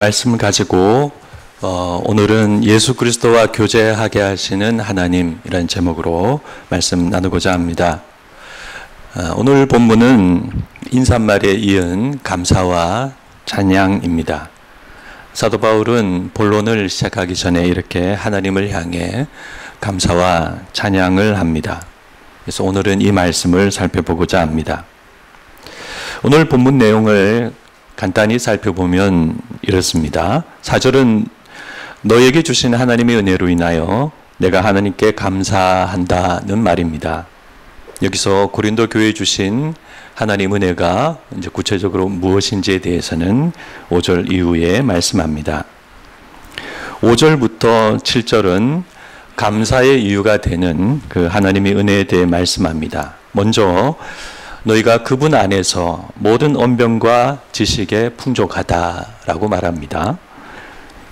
말씀 가지고 오늘은 예수 그리스도와 교제하게 하시는 하나님이라는 제목으로 말씀 나누고자 합니다. 오늘 본문은 인사말에 이은 감사와 찬양입니다. 사도 바울은 본론을 시작하기 전에 이렇게 하나님을 향해 감사와 찬양을 합니다. 그래서 오늘은 이 말씀을 살펴보고자 합니다. 오늘 본문 내용을 간단히 살펴보면 이렇습니다. 4절은 너에게 주신 하나님의 은혜로 인하여 내가 하나님께 감사한다는 말입니다. 여기서 고린도 교회에 주신 하나님 은혜가 이제 구체적으로 무엇인지에 대해서는 5절 이후에 말씀합니다. 5절부터 7절은 감사의 이유가 되는 그 하나님의 은혜에 대해 말씀합니다. 먼저 너희가 그분 안에서 모든 언변과 지식에 풍족하다라고 말합니다.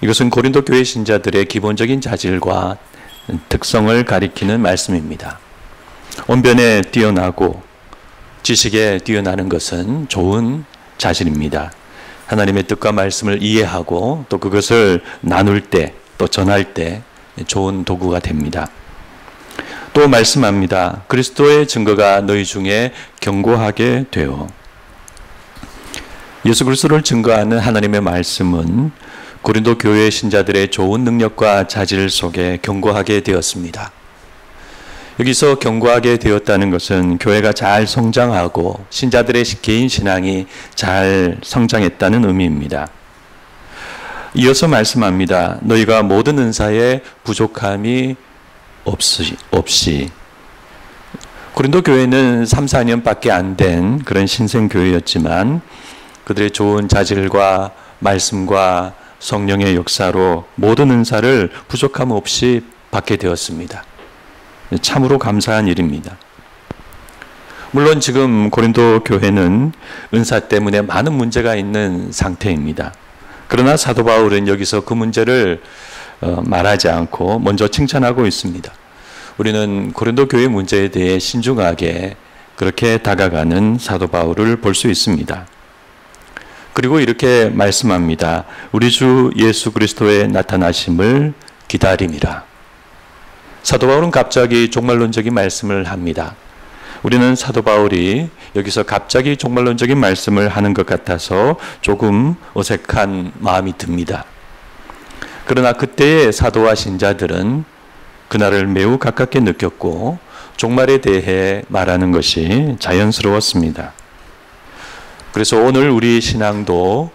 이것은 고린도 교회 신자들의 기본적인 자질과 특성을 가리키는 말씀입니다. 언변에 뛰어나고 지식에 뛰어나는 것은 좋은 자질입니다. 하나님의 뜻과 말씀을 이해하고 또 그것을 나눌 때, 또 전할 때 좋은 도구가 됩니다. 또 말씀합니다. 그리스도의 증거가 너희 중에 견고하게 되어. 예수 그리스도를 증거하는 하나님의 말씀은 고린도 교회 신자들의 좋은 능력과 자질 속에 견고하게 되었습니다. 여기서 견고하게 되었다는 것은 교회가 잘 성장하고 신자들의 개인 신앙이 잘 성장했다는 의미입니다. 이어서 말씀합니다. 너희가 모든 은사에 부족함이 없이. 고린도 교회는 3, 4년밖에 안 된 그런 신생교회였지만 그들의 좋은 자질과 말씀과 성령의 역사로 모든 은사를 부족함 없이 받게 되었습니다. 참으로 감사한 일입니다. 물론 지금 고린도 교회는 은사 때문에 많은 문제가 있는 상태입니다. 그러나 사도 바울은 여기서 그 문제를 말하지 않고 먼저 칭찬하고 있습니다. 우리는 고린도 교회 문제에 대해 신중하게 그렇게 다가가는 사도 바울을 볼 수 있습니다. 그리고 이렇게 말씀합니다. 우리 주 예수 그리스도의 나타나심을 기다림이라. 사도 바울은 갑자기 종말론적인 말씀을 합니다. 우리는 사도 바울이 여기서 갑자기 종말론적인 말씀을 하는 것 같아서 조금 어색한 마음이 듭니다. 그러나 그때의 사도와 신자들은 그날을 매우 가깝게 느꼈고 종말에 대해 말하는 것이 자연스러웠습니다. 그래서 오늘 우리 신앙도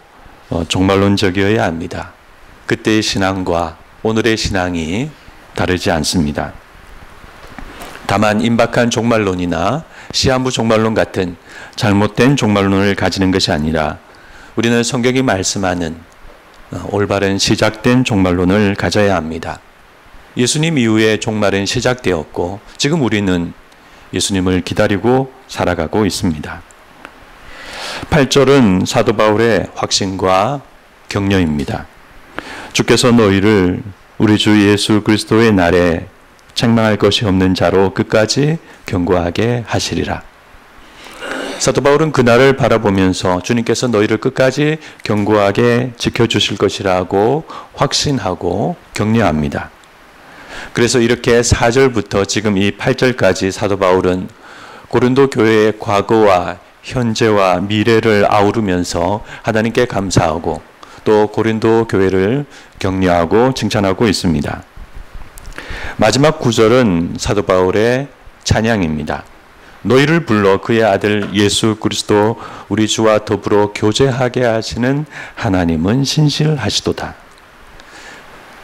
종말론적이어야 합니다. 그때의 신앙과 오늘의 신앙이 다르지 않습니다. 다만 임박한 종말론이나 시한부 종말론 같은 잘못된 종말론을 가지는 것이 아니라 우리는 성경이 말씀하는 올바른 시작된 종말론을 가져야 합니다. 예수님 이후에 종말은 시작되었고 지금 우리는 예수님을 기다리고 살아가고 있습니다. 8절은 사도 바울의 확신과 격려입니다. 주께서 너희를 우리 주 예수 그리스도의 날에 책망할 것이 없는 자로 끝까지 견고하게 하시리라. 사도 바울은 그날을 바라보면서 주님께서 너희를 끝까지 견고하게 지켜주실 것이라고 확신하고 격려합니다. 그래서 이렇게 4절부터 지금 이 8절까지 사도 바울은 고린도 교회의 과거와 현재와 미래를 아우르면서 하나님께 감사하고 또 고린도 교회를 격려하고 칭찬하고 있습니다. 마지막 9절은 사도 바울의 찬양입니다. 너희를 불러 그의 아들 예수 그리스도 우리 주와 더불어 교제하게 하시는 하나님은 신실하시도다.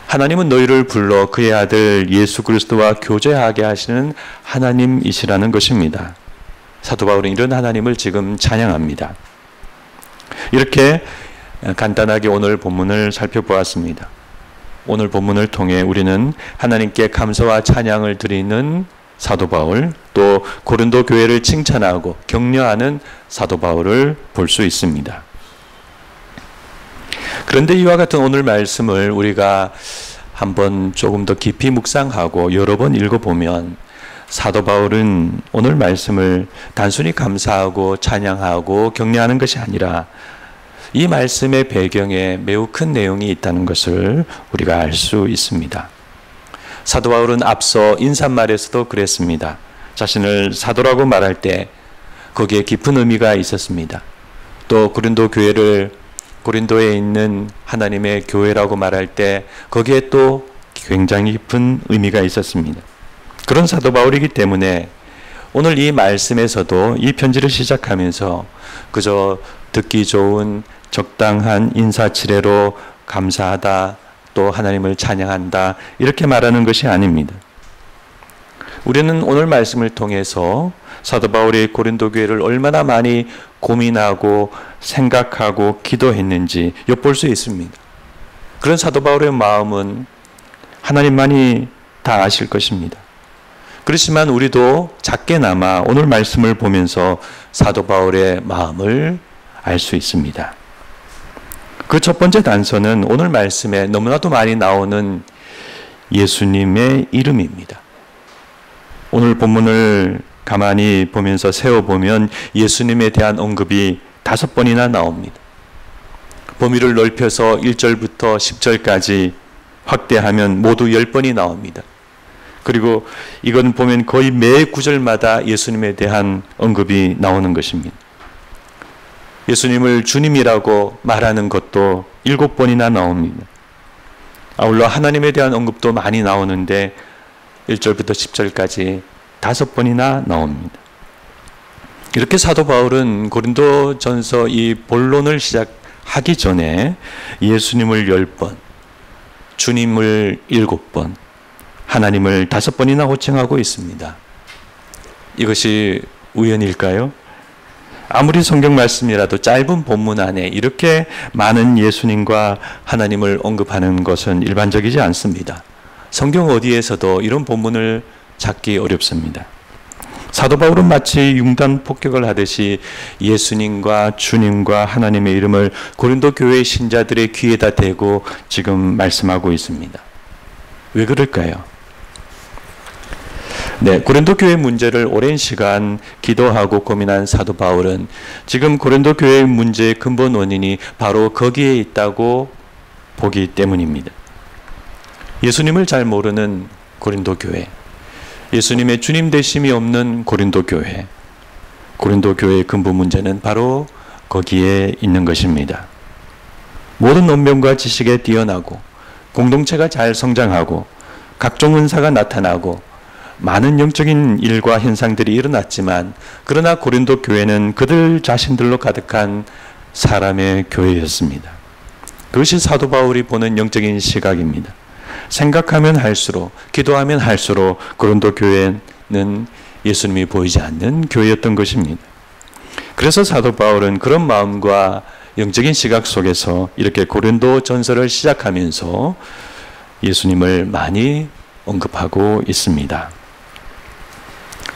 하나님은 너희를 불러 그의 아들 예수 그리스도와 교제하게 하시는 하나님이시라는 것입니다. 사도 바울은 이런 하나님을 지금 찬양합니다. 이렇게 간단하게 오늘 본문을 살펴보았습니다. 오늘 본문을 통해 우리는 하나님께 감사와 찬양을 드리는 사도 바울, 또 고린도 교회를 칭찬하고 격려하는 사도 바울을 볼 수 있습니다. 그런데 이와 같은 오늘 말씀을 우리가 한번 조금 더 깊이 묵상하고 여러 번 읽어보면 사도 바울은 오늘 말씀을 단순히 감사하고 찬양하고 격려하는 것이 아니라 이 말씀의 배경에 매우 큰 내용이 있다는 것을 우리가 알 수 있습니다. 사도 바울은 앞서 인사말에서도 그랬습니다. 자신을 사도라고 말할 때 거기에 깊은 의미가 있었습니다. 또 고린도 교회를 고린도에 있는 하나님의 교회라고 말할 때 거기에 또 굉장히 깊은 의미가 있었습니다. 그런 사도 바울이기 때문에 오늘 이 말씀에서도 이 편지를 시작하면서 그저 듣기 좋은 적당한 인사치레로 감사하다, 또 하나님을 찬양한다, 이렇게 말하는 것이 아닙니다. 우리는 오늘 말씀을 통해서 사도 바울이 고린도 교회를 얼마나 많이 고민하고 생각하고 기도했는지 엿볼 수 있습니다. 그런 사도 바울의 마음은 하나님만이 다 아실 것입니다. 그렇지만 우리도 작게나마 오늘 말씀을 보면서 사도 바울의 마음을 알 수 있습니다. 그 첫 번째 단서는 오늘 말씀에 너무나도 많이 나오는 예수님의 이름입니다. 오늘 본문을 가만히 보면서 세어보면 예수님에 대한 언급이 5번이나 나옵니다. 범위를 넓혀서 1절부터 10절까지 확대하면 모두 10번이 나옵니다. 그리고 이건 보면 거의 매 구절마다 예수님에 대한 언급이 나오는 것입니다. 예수님을 주님이라고 말하는 것도 7번이나 나옵니다. 아울러 하나님에 대한 언급도 많이 나오는데 1절부터 10절까지 5번이나 나옵니다. 이렇게 사도 바울은 고린도전서 이 본론을 시작하기 전에 예수님을 10번, 주님을 7번, 하나님을 5번이나 호칭하고 있습니다. 이것이 우연일까요? 아무리 성경 말씀이라도 짧은 본문 안에 이렇게 많은 예수님과 하나님을 언급하는 것은 일반적이지 않습니다. 성경 어디에서도 이런 본문을 찾기 어렵습니다. 사도 바울은 마치 융단 폭격을 하듯이 예수님과 주님과 하나님의 이름을 고린도 교회 신자들의 귀에다 대고 지금 말씀하고 있습니다. 왜 그럴까요? 네, 고린도 교회 문제를 오랜 시간 기도하고 고민한 사도 바울은 지금 고린도 교회의 문제의 근본 원인이 바로 거기에 있다고 보기 때문입니다. 예수님을 잘 모르는 고린도 교회, 예수님의 주님 되심이 없는 고린도 교회, 고린도 교회의 근본 문제는 바로 거기에 있는 것입니다. 모든 언변과 지식에 뛰어나고 공동체가 잘 성장하고 각종 은사가 나타나고 많은 영적인 일과 현상들이 일어났지만 그러나 고린도 교회는 그들 자신들로 가득한 사람의 교회였습니다. 그것이 사도 바울이 보는 영적인 시각입니다. 생각하면 할수록, 기도하면 할수록 고린도 교회는 예수님이 보이지 않는 교회였던 것입니다. 그래서 사도 바울은 그런 마음과 영적인 시각 속에서 이렇게 고린도 전서를 시작하면서 예수님을 많이 언급하고 있습니다.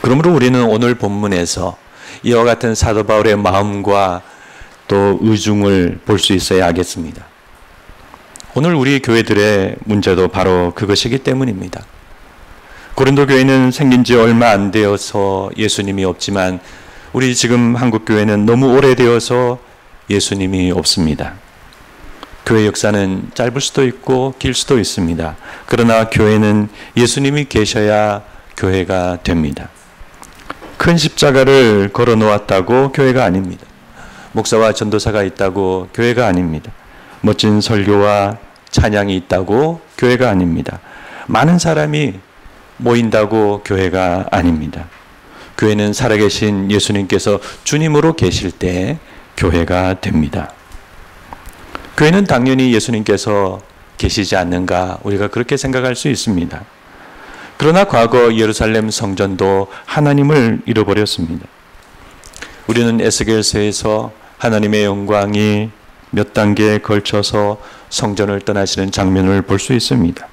그러므로 우리는 오늘 본문에서 이와 같은 사도 바울의 마음과 또 의중을 볼 수 있어야 하겠습니다. 오늘 우리 교회들의 문제도 바로 그것이기 때문입니다. 고린도 교회는 생긴 지 얼마 안 되어서 예수님이 없지만 우리 지금 한국 교회는 너무 오래되어서 예수님이 없습니다. 교회 역사는 짧을 수도 있고 길 수도 있습니다. 그러나 교회는 예수님이 계셔야 교회가 됩니다. 큰 십자가를 걸어 놓았다고 교회가 아닙니다. 목사와 전도사가 있다고 교회가 아닙니다. 멋진 설교와 찬양이 있다고 교회가 아닙니다. 많은 사람이 모인다고 교회가 아닙니다. 교회는 살아계신 예수님께서 주님으로 계실 때 교회가 됩니다. 교회는 당연히 예수님께서 계시지 않는가 우리가 그렇게 생각할 수 있습니다. 그러나 과거 예루살렘 성전도 하나님을 잃어버렸습니다. 우리는 에스겔서에서 하나님의 영광이 몇 단계에 걸쳐서 성전을 떠나시는 장면을 볼 수 있습니다.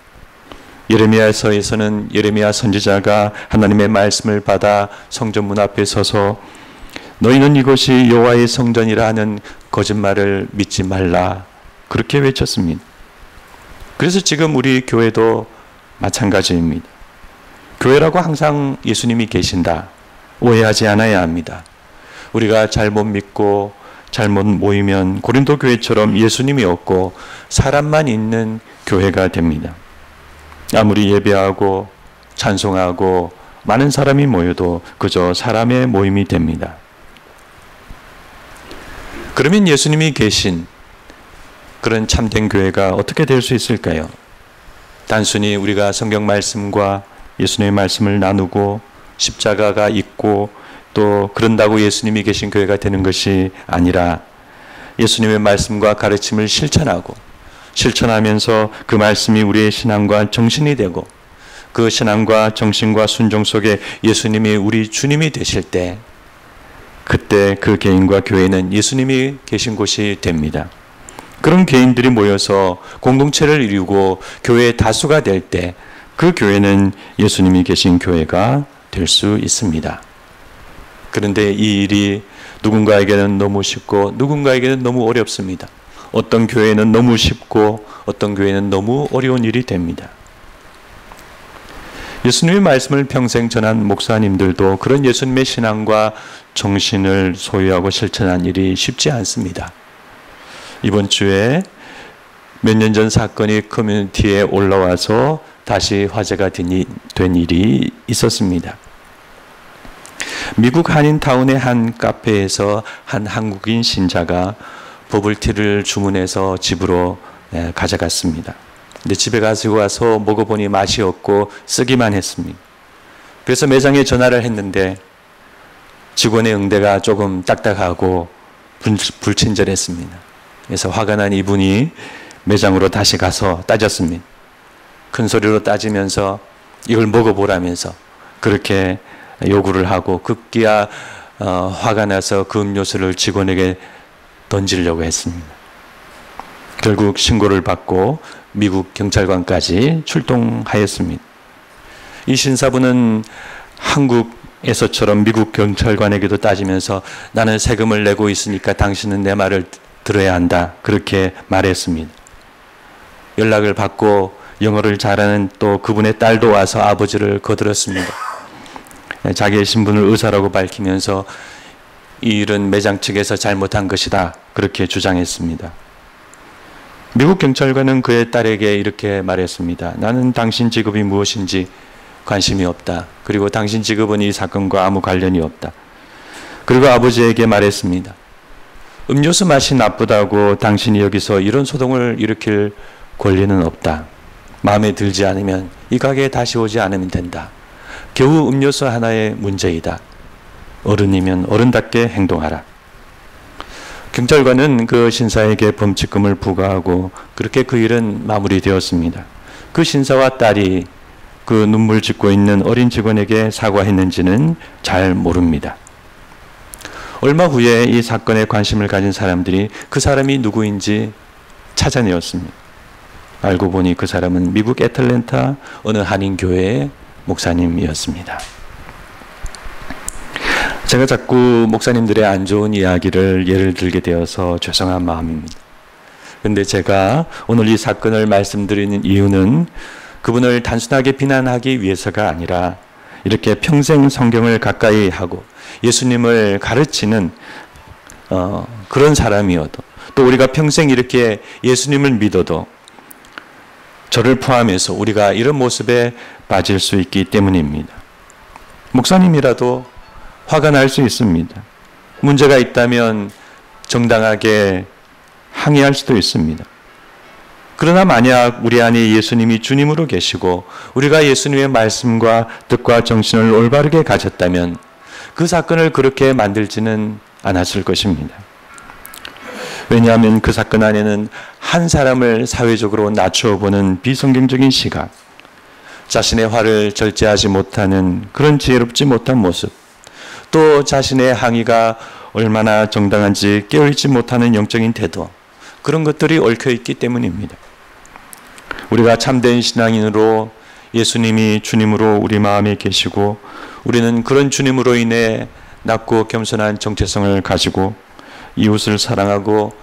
예레미야서에서는 예레미야 선지자가 하나님의 말씀을 받아 성전 문 앞에 서서 너희는 이것이 여호와의 성전이라 하는 거짓말을 믿지 말라 그렇게 외쳤습니다. 그래서 지금 우리 교회도 마찬가지입니다. 교회라고 항상 예수님이 계신다 오해하지 않아야 합니다. 우리가 잘못 믿고 잘못 모이면 고린도 교회처럼 예수님이 없고 사람만 있는 교회가 됩니다. 아무리 예배하고 찬송하고 많은 사람이 모여도 그저 사람의 모임이 됩니다. 그러면 예수님이 계신 그런 참된 교회가 어떻게 될 수 있을까요? 단순히 우리가 성경 말씀과 예수님의 말씀을 나누고 십자가가 있고 또 그런다고 예수님이 계신 교회가 되는 것이 아니라 예수님의 말씀과 가르침을 실천하면서 그 말씀이 우리의 신앙과 정신이 되고 그 신앙과 정신과 순종 속에 예수님이 우리 주님이 되실 때 그때 그 개인과 교회는 예수님이 계신 곳이 됩니다. 그런 개인들이 모여서 공동체를 이루고 교회의 다수가 될 때 그 교회는 예수님이 계신 교회가 될 수 있습니다. 그런데 이 일이 누군가에게는 너무 쉽고 누군가에게는 너무 어렵습니다. 어떤 교회는 너무 쉽고 어떤 교회는 너무 어려운 일이 됩니다. 예수님의 말씀을 평생 전한 목사님들도 그런 예수님의 신앙과 정신을 소유하고 실천한 일이 쉽지 않습니다. 이번 주에 몇 년 전 사건이 커뮤니티에 올라와서 다시 화제가 된 일이 있었습니다. 미국 한인타운의 한 카페에서 한 한국인 신자가 버블티를 주문해서 집으로 가져갔습니다. 근데 집에 가지고 와서 먹어보니 맛이 없고 쓰기만 했습니다. 그래서 매장에 전화를 했는데 직원의 응대가 조금 딱딱하고 불친절했습니다. 그래서 화가 난 이분이 매장으로 다시 가서 따졌습니다. 큰 소리로 따지면서 이걸 먹어보라면서 그렇게 요구를 하고 급기야 화가 나서 그 음료수를 직원에게 던지려고 했습니다. 결국 신고를 받고 미국 경찰관까지 출동하였습니다. 이 신사분은 한국에서처럼 미국 경찰관에게도 따지면서 나는 세금을 내고 있으니까 당신은 내 말을 들어야 한다. 그렇게 말했습니다. 연락을 받고 영어를 잘하는 또 그분의 딸도 와서 아버지를 거들었습니다. 자기의 신분을 의사라고 밝히면서 이 일은 매장 측에서 잘못한 것이다. 그렇게 주장했습니다. 미국 경찰관은 그의 딸에게 이렇게 말했습니다. 나는 당신 직업이 무엇인지 관심이 없다. 그리고 당신 직업은 이 사건과 아무 관련이 없다. 그리고 아버지에게 말했습니다. 음료수 맛이 나쁘다고 당신이 여기서 이런 소동을 일으킬 권리는 없다. 마음에 들지 않으면 이 가게에 다시 오지 않으면 된다. 겨우 음료수 하나의 문제이다. 어른이면 어른답게 행동하라. 경찰관은 그 신사에게 범칙금을 부과하고 그렇게 그 일은 마무리되었습니다. 그 신사와 딸이 그 눈물 짓고 있는 어린 직원에게 사과했는지는 잘 모릅니다. 얼마 후에 이 사건에 관심을 가진 사람들이 그 사람이 누구인지 찾아내었습니다. 알고 보니 그 사람은 미국 애틀랜타 어느 한인교회의 목사님이었습니다. 제가 자꾸 목사님들의 안 좋은 이야기를 예를 들게 되어서 죄송한 마음입니다. 그런데 제가 오늘 이 사건을 말씀드리는 이유는 그분을 단순하게 비난하기 위해서가 아니라 이렇게 평생 성경을 가까이 하고 예수님을 가르치는 그런 사람이어도 또 우리가 평생 이렇게 예수님을 믿어도 저를 포함해서 우리가 이런 모습에 빠질 수 있기 때문입니다. 목사님이라도 화가 날 수 있습니다. 문제가 있다면 정당하게 항의할 수도 있습니다. 그러나 만약 우리 안에 예수님이 주님으로 계시고 우리가 예수님의 말씀과 뜻과 정신을 올바르게 가졌다면 그 사건을 그렇게 만들지는 않았을 것입니다. 왜냐하면 그 사건 안에는 한 사람을 사회적으로 낮춰보는 비성경적인 시각, 자신의 화를 절제하지 못하는 그런 지혜롭지 못한 모습, 또 자신의 항의가 얼마나 정당한지 깨어있지 못하는 영적인 태도, 그런 것들이 얽혀있기 때문입니다. 우리가 참된 신앙인으로 예수님이 주님으로 우리 마음에 계시고 우리는 그런 주님으로 인해 낮고 겸손한 정체성을 가지고 이웃을 사랑하고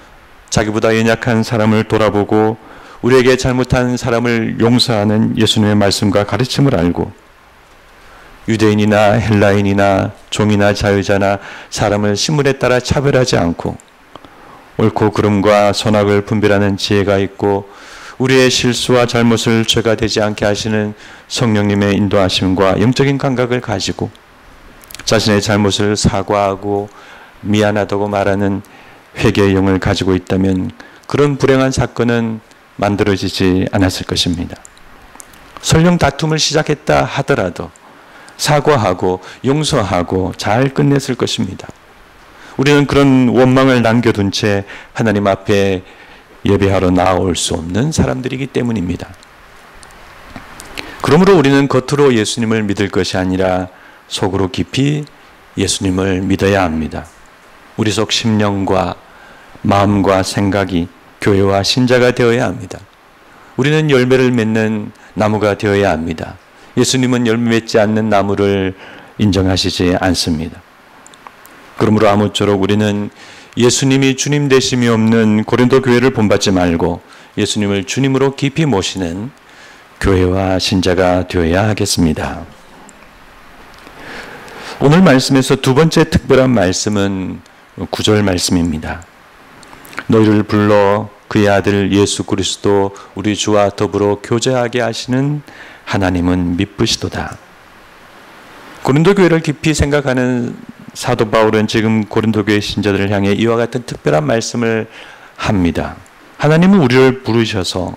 자기보다 연약한 사람을 돌아보고 우리에게 잘못한 사람을 용서하는 예수님의 말씀과 가르침을 알고 유대인이나 헬라인이나 종이나 자유자나 사람을 신분에 따라 차별하지 않고 옳고 그름과 선악을 분별하는 지혜가 있고 우리의 실수와 잘못을 죄가 되지 않게 하시는 성령님의 인도하심과 영적인 감각을 가지고 자신의 잘못을 사과하고 미안하다고 말하는 회개의 영을 가지고 있다면 그런 불행한 사건은 만들어지지 않았을 것입니다. 설령 다툼을 시작했다 하더라도 사과하고 용서하고 잘 끝냈을 것입니다. 우리는 그런 원망을 남겨둔 채 하나님 앞에 예배하러 나올 수 없는 사람들이기 때문입니다. 그러므로 우리는 겉으로 예수님을 믿을 것이 아니라 속으로 깊이 예수님을 믿어야 합니다. 우리 속 심령과 마음과 생각이 교회와 신자가 되어야 합니다. 우리는 열매를 맺는 나무가 되어야 합니다. 예수님은 열매 맺지 않는 나무를 인정하시지 않습니다. 그러므로 아무쪼록 우리는 예수님이 주님 되심이 없는 고린도 교회를 본받지 말고 예수님을 주님으로 깊이 모시는 교회와 신자가 되어야 하겠습니다. 오늘 말씀에서 두 번째 특별한 말씀은 9절 말씀입니다. 너희를 불러 그의 아들 예수 그리스도 우리 주와 더불어 교제하게 하시는 하나님은 미쁘시도다. 고린도 교회를 깊이 생각하는 사도 바울은 지금 고린도 교회 신자들을 향해 이와 같은 특별한 말씀을 합니다. 하나님은 우리를 부르셔서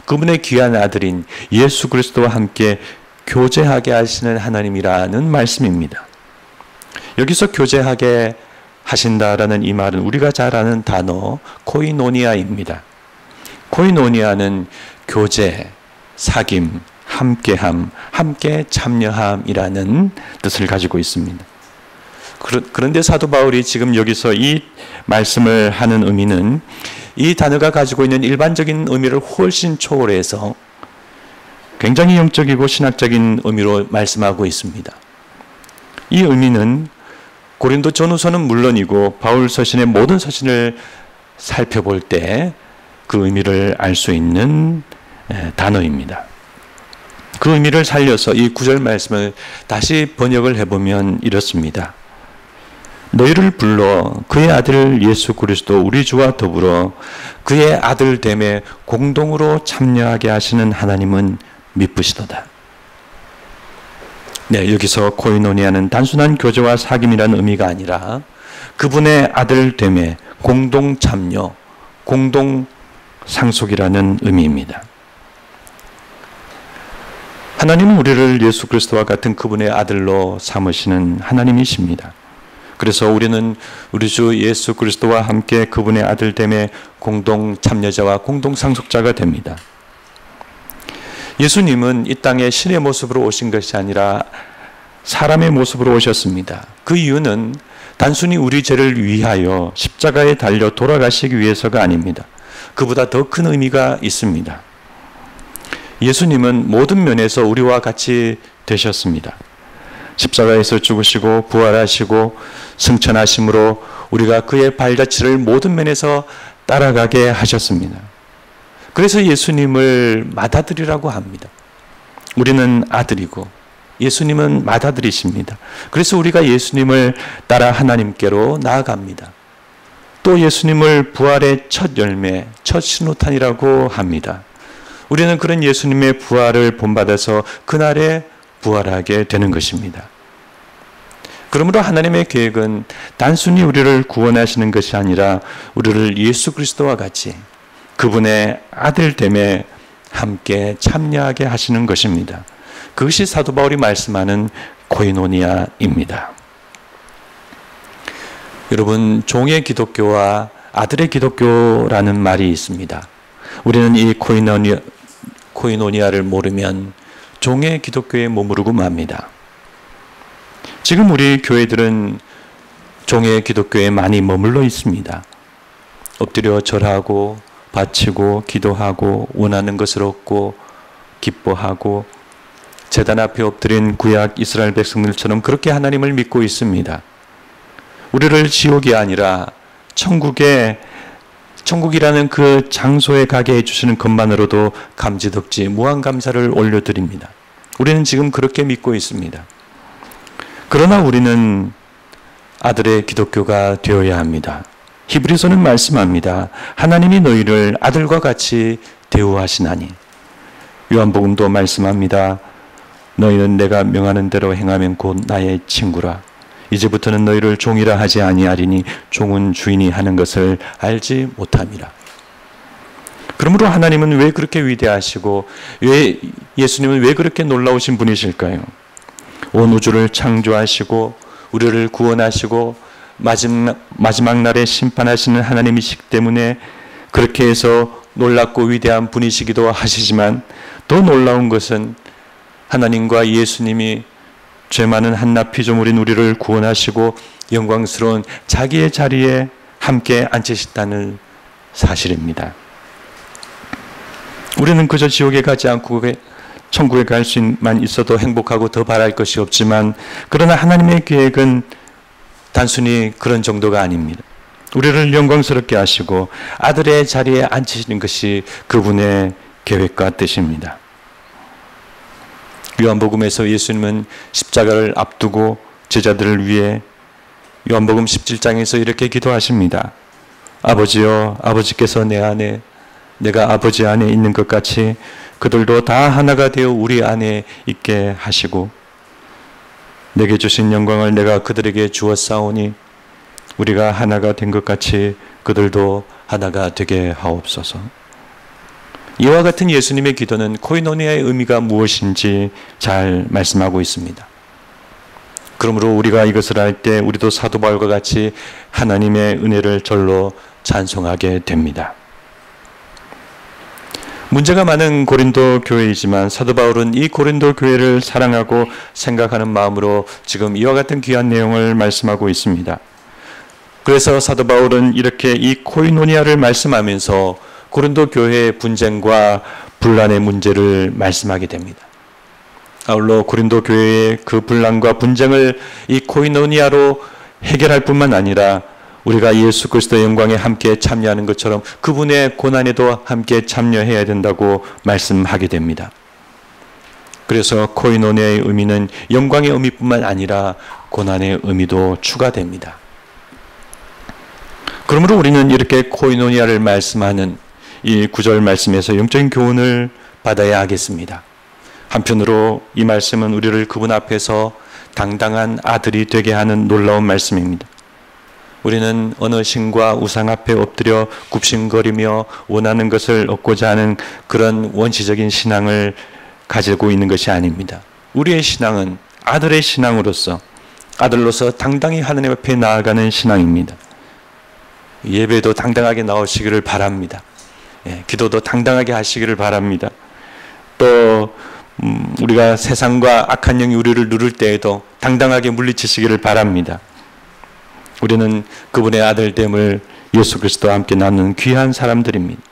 그분의 귀한 아들인 예수 그리스도와 함께 교제하게 하시는 하나님이라는 말씀입니다. 여기서 교제하게 하신다라는 이 말은 우리가 잘 아는 단어 코이노니아입니다. 코이노니아는 교제, 사귐, 함께함, 함께 참여함이라는 뜻을 가지고 있습니다. 그런데 사도 바울이 지금 여기서 이 말씀을 하는 의미는 이 단어가 가지고 있는 일반적인 의미를 훨씬 초월해서 굉장히 영적이고 신학적인 의미로 말씀하고 있습니다. 이 의미는 고린도 전후서는 물론이고 바울 서신의 모든 서신을 살펴볼 때 그 의미를 알 수 있는 단어입니다. 그 의미를 살려서 이 9절 말씀을 다시 번역을 해보면 이렇습니다. 너희를 불러 그의 아들 예수 그리스도 우리 주와 더불어 그의 아들됨에 공동으로 참여하게 하시는 하나님은 미쁘시도다. 네, 여기서 코이노니아는 단순한 교제와 사귐이라는 의미가 아니라 그분의 아들됨에 공동 참여, 공동 상속이라는 의미입니다. 하나님은 우리를 예수 그리스도와 같은 그분의 아들로 삼으시는 하나님이십니다. 그래서 우리는 우리 주 예수 그리스도와 함께 그분의 아들됨에 공동 참여자와 공동 상속자가 됩니다. 예수님은 이 땅에 신의 모습으로 오신 것이 아니라 사람의 모습으로 오셨습니다. 그 이유는 단순히 우리 죄를 위하여 십자가에 달려 돌아가시기 위해서가 아닙니다. 그보다 더 큰 의미가 있습니다. 예수님은 모든 면에서 우리와 같이 되셨습니다. 십자가에서 죽으시고 부활하시고 승천하심으로 우리가 그의 발자취를 모든 면에서 따라가게 하셨습니다. 그래서 예수님을 맏아들이라고 합니다. 우리는 아들이고 예수님은 맏아들이십니다. 그래서 우리가 예수님을 따라 하나님께로 나아갑니다. 또 예수님을 부활의 첫 열매, 첫 신호탄이라고 합니다. 우리는 그런 예수님의 부활을 본받아서 그날에 부활하게 되는 것입니다. 그러므로 하나님의 계획은 단순히 우리를 구원하시는 것이 아니라 우리를 예수 그리스도와 같이 그분의 아들됨에 함께 참여하게 하시는 것입니다. 그것이 사도 바울이 말씀하는 코이노니아입니다. 여러분, 종의 기독교와 아들의 기독교라는 말이 있습니다. 우리는 이 코이노니아를 모르면 종의 기독교에 머무르고 맙니다. 지금 우리 교회들은 종의 기독교에 많이 머물러 있습니다. 엎드려 절하고 바치고 기도하고 원하는 것을 얻고 기뻐하고 제단 앞에 엎드린 구약 이스라엘 백성들처럼 그렇게 하나님을 믿고 있습니다. 우리를 지옥이 아니라 천국이라는 그 장소에 가게 해주시는 것만으로도 감지덕지 무한 감사를 올려드립니다. 우리는 지금 그렇게 믿고 있습니다. 그러나 우리는 아들의 기독교가 되어야 합니다. 히브리서는 말씀합니다. 하나님이 너희를 아들과 같이 대우하시나니. 요한복음도 말씀합니다. 너희는 내가 명하는 대로 행하면 곧 나의 친구라. 이제부터는 너희를 종이라 하지 아니하리니 종은 주인이 하는 것을 알지 못함이라. 그러므로 하나님은 왜 그렇게 위대하시고 예수님은 왜 그렇게 놀라우신 분이실까요? 온 우주를 창조하시고 우리를 구원하시고 마지막 날에 심판하시는 하나님이시기 때문에 그렇게 해서 놀랍고 위대한 분이시기도 하시지만, 더 놀라운 것은 하나님과 예수님이 죄 많은 한낱 피조물인 우리를 구원하시고 영광스러운 자기의 자리에 함께 앉으셨다는 사실입니다. 우리는 그저 지옥에 가지 않고 천국에 갈 수만 있어도 행복하고 더 바랄 것이 없지만, 그러나 하나님의 계획은 단순히 그런 정도가 아닙니다. 우리를 영광스럽게 하시고 아들의 자리에 앉히시는 것이 그분의 계획과 뜻입니다. 요한복음에서 예수님은 십자가를 앞두고 제자들을 위해 요한복음 17장에서 이렇게 기도하십니다. 아버지여, 아버지께서 내 안에, 내가 아버지 안에 있는 것 같이 그들도 다 하나가 되어 우리 안에 있게 하시고 내게 주신 영광을 내가 그들에게 주었사오니 우리가 하나가 된 것 같이 그들도 하나가 되게 하옵소서. 이와 같은 예수님의 기도는 코이노니아의 의미가 무엇인지 잘 말씀하고 있습니다. 그러므로 우리가 이것을 할 때 우리도 사도 바울과 같이 하나님의 은혜를 절로 찬송하게 됩니다. 문제가 많은 고린도 교회이지만 사도 바울은 이 고린도 교회를 사랑하고 생각하는 마음으로 지금 이와 같은 귀한 내용을 말씀하고 있습니다. 그래서 사도 바울은 이렇게 이 코이노니아를 말씀하면서 고린도 교회의 분쟁과 분란의 문제를 말씀하게 됩니다. 아울러 고린도 교회의 그 분란과 분쟁을 이 코이노니아로 해결할 뿐만 아니라 우리가 예수 그리스도의 영광에 함께 참여하는 것처럼 그분의 고난에도 함께 참여해야 된다고 말씀하게 됩니다. 그래서 코이노니아의 의미는 영광의 의미뿐만 아니라 고난의 의미도 추가됩니다. 그러므로 우리는 이렇게 코이노니아를 말씀하는 이 구절 말씀에서 영적인 교훈을 받아야 하겠습니다. 한편으로 이 말씀은 우리를 그분 앞에서 당당한 아들이 되게 하는 놀라운 말씀입니다. 우리는 어느 신과 우상 앞에 엎드려 굽신거리며 원하는 것을 얻고자 하는 그런 원시적인 신앙을 가지고 있는 것이 아닙니다. 우리의 신앙은 아들의 신앙으로서 아들로서 당당히 하나님 앞에 나아가는 신앙입니다. 예배도 당당하게 나오시기를 바랍니다. 기도도 당당하게 하시기를 바랍니다. 또 우리가 세상과 악한 영이 우리를 누를 때에도 당당하게 물리치시기를 바랍니다. 우리는 그분의 아들됨을 예수 그리스도와 함께 나누는 귀한 사람들입니다.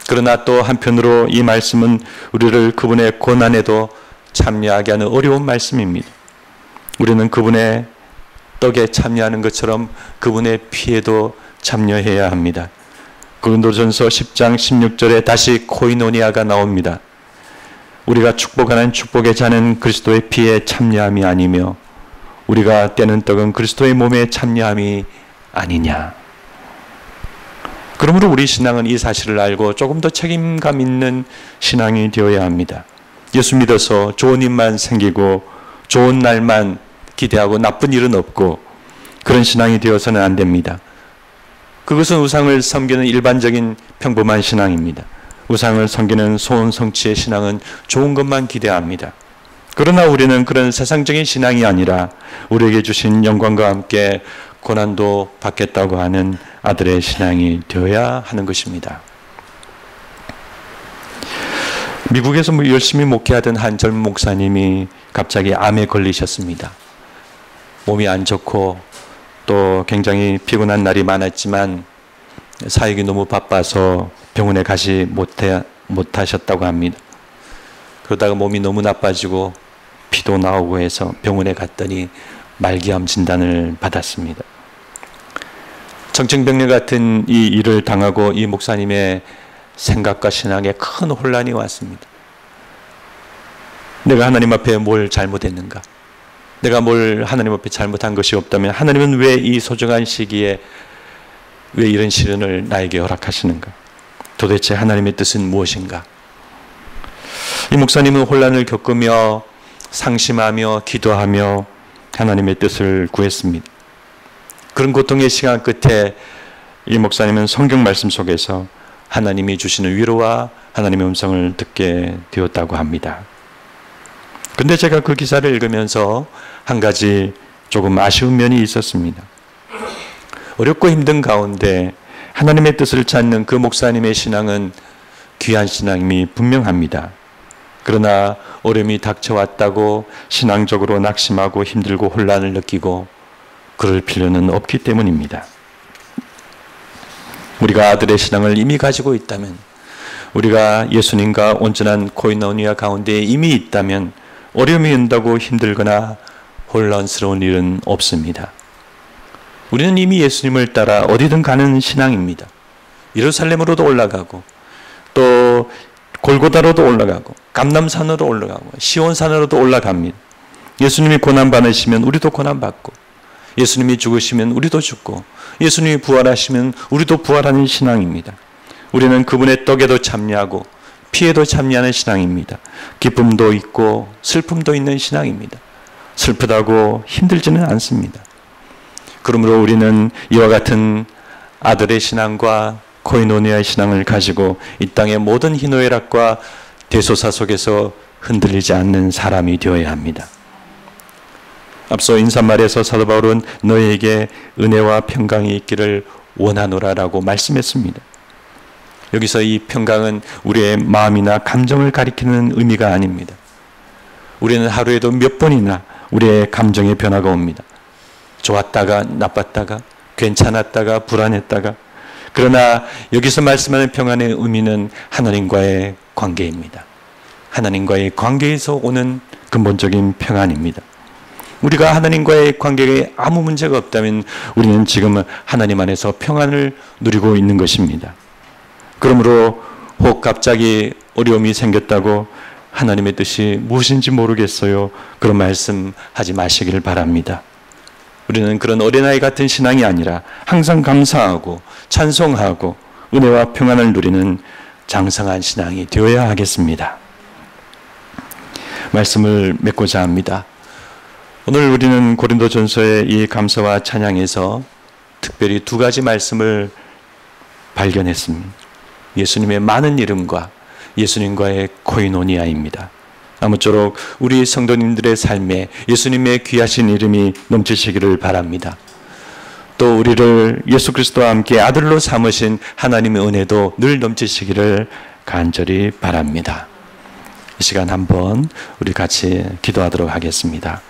그러나 또 한편으로 이 말씀은 우리를 그분의 고난에도 참여하게 하는 어려운 말씀입니다. 우리는 그분의 떡에 참여하는 것처럼 그분의 피에도 참여해야 합니다. 고린도전서 10장 16절에 다시 코이노니아가 나옵니다. 우리가 축복하는 축복의 잔은 그리스도의 피에 참여함이 아니며 우리가 떼는 떡은 그리스도의 몸에 참여함이 아니냐. 그러므로 우리 신앙은 이 사실을 알고 조금 더 책임감 있는 신앙이 되어야 합니다. 예수 믿어서 좋은 일만 생기고 좋은 날만 기대하고 나쁜 일은 없고 그런 신앙이 되어서는 안 됩니다. 그것은 우상을 섬기는 일반적인 평범한 신앙입니다. 우상을 섬기는 소원성취의 신앙은 좋은 것만 기대합니다. 그러나 우리는 그런 세상적인 신앙이 아니라 우리에게 주신 영광과 함께 고난도 받겠다고 하는 아들의 신앙이 되어야 하는 것입니다. 미국에서 열심히 목회하던 한 젊은 목사님이 갑자기 암에 걸리셨습니다. 몸이 안 좋고 또 굉장히 피곤한 날이 많았지만 사역이 너무 바빠서 병원에 가지 못하셨다고 합니다. 그러다가 몸이 너무 나빠지고 피도 나오고 해서 병원에 갔더니 말기암 진단을 받았습니다. 정신병력 같은 이 일을 당하고 이 목사님의 생각과 신앙에 큰 혼란이 왔습니다. 내가 하나님 앞에 뭘 잘못했는가? 내가 뭘 하나님 앞에 잘못한 것이 없다면 하나님은 왜 이 소중한 시기에 왜 이런 시련을 나에게 허락하시는가? 도대체 하나님의 뜻은 무엇인가? 이 목사님은 혼란을 겪으며 상심하며 기도하며 하나님의 뜻을 구했습니다. 그런 고통의 시간 끝에 이 목사님은 성경 말씀 속에서 하나님이 주시는 위로와 하나님의 음성을 듣게 되었다고 합니다. 근데 제가 그 기사를 읽으면서 한 가지 조금 아쉬운 면이 있었습니다. 어렵고 힘든 가운데 하나님의 뜻을 찾는 그 목사님의 신앙은 귀한 신앙임이 분명합니다. 그러나 어려움이 닥쳐왔다고 신앙적으로 낙심하고 힘들고 혼란을 느끼고 그럴 필요는 없기 때문입니다. 우리가 아들의 신앙을 이미 가지고 있다면, 우리가 예수님과 온전한 코이노니아 가운데 이미 있다면 어려움이 온다고 힘들거나 혼란스러운 일은 없습니다. 우리는 이미 예수님을 따라 어디든 가는 신앙입니다. 예루살렘으로도 올라가고 또 골고다로도 올라가고 감람산으로 올라가고 시온산으로도 올라갑니다. 예수님이 고난받으시면 우리도 고난받고, 예수님이 죽으시면 우리도 죽고, 예수님이 부활하시면 우리도 부활하는 신앙입니다. 우리는 그분의 떡에도 참여하고 피에도 참여하는 신앙입니다. 기쁨도 있고 슬픔도 있는 신앙입니다. 슬프다고 힘들지는 않습니다. 그러므로 우리는 이와 같은 아들의 신앙과 코이노니아의 신앙을 가지고 이 땅의 모든 희노애락과 대소사 속에서 흔들리지 않는 사람이 되어야 합니다. 앞서 인사말에서 사도 바울은 너희에게 은혜와 평강이 있기를 원하노라라고 말씀했습니다. 여기서 이 평강은 우리의 마음이나 감정을 가리키는 의미가 아닙니다. 우리는 하루에도 몇 번이나 우리의 감정의 변화가 옵니다. 좋았다가 나빴다가 괜찮았다가 불안했다가. 그러나 여기서 말씀하는 평안의 의미는 하나님과의 관계입니다. 하나님과의 관계에서 오는 근본적인 평안입니다. 우리가 하나님과의 관계에 아무 문제가 없다면 우리는 지금 하나님 안에서 평안을 누리고 있는 것입니다. 그러므로 혹 갑자기 어려움이 생겼다고 하나님의 뜻이 무엇인지 모르겠어요, 그런 말씀 하지 마시기를 바랍니다. 우리는 그런 어린아이 같은 신앙이 아니라 항상 감사하고 찬송하고 은혜와 평안을 누리는 장성한 신앙이 되어야 하겠습니다. 말씀을 맺고자 합니다. 오늘 우리는 고린도전서의 이 감사와 찬양에서 특별히 두 가지 말씀을 발견했습니다. 예수님의 많은 이름과 예수님과의 코이노니아입니다. 아무쪼록 우리 성도님들의 삶에 예수님의 귀하신 이름이 넘치시기를 바랍니다. 또 우리를 예수 그리스도와 함께 아들로 삼으신 하나님의 은혜도 늘 넘치시기를 간절히 바랍니다. 이 시간 한번 우리 같이 기도하도록 하겠습니다.